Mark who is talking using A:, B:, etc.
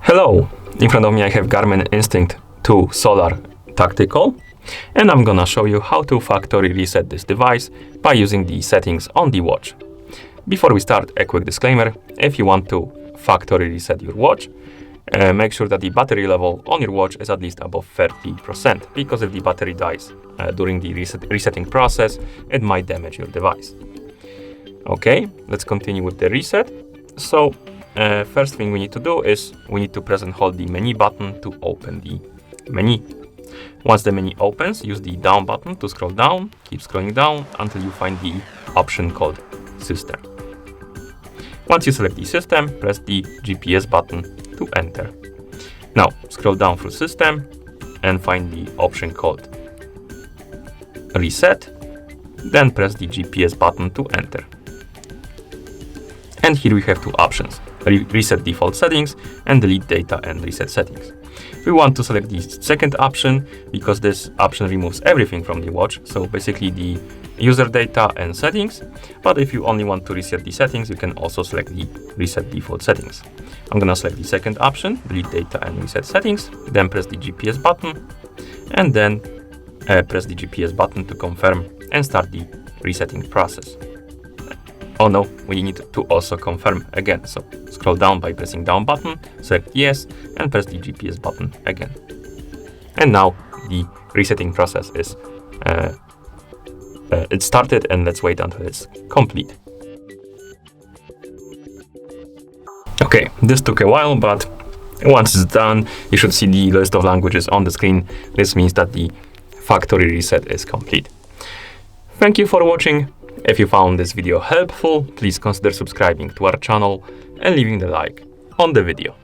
A: Hello! In front of me I have GARMIN Instinct 2 Solar Tactical, and I'm gonna show you how to factory reset this device by using the settings on the watch. Before we start, a quick disclaimer: if you want to factory reset your watch, make sure that the battery level on your watch is at least above 30%, because if the battery dies during the resetting process, it might damage your device. Okay, let's continue with the reset. So, first thing we need to do is we need to press and hold the menu button to open the menu. Once the menu opens, use the down button to scroll down, keep scrolling down until you find the option called System. Once you select the system, press the GPS button to enter. Now, scroll down through System and find the option called Reset, then press the GPS button to enter. And here we have two options: reset default settings and delete data and reset settings. We want to select the second option because this option removes everything from the watch, so basically the user data and settings. But if you only want to reset the settings, you can also select the reset default settings. I'm gonna select the second option, delete data and reset settings, then press the GPS button, and then press the GPS button to confirm and start the resetting process. Oh no, we need to also confirm again. So scroll down by pressing down button, select yes, and press the GPS button again. And now the resetting process is it started, and let's wait until it's complete. Okay, this took a while, but once it's done, you should see the list of languages on the screen. This means that the factory reset is complete. Thank you for watching. If you found this video helpful, please consider subscribing to our channel and leaving the like on the video.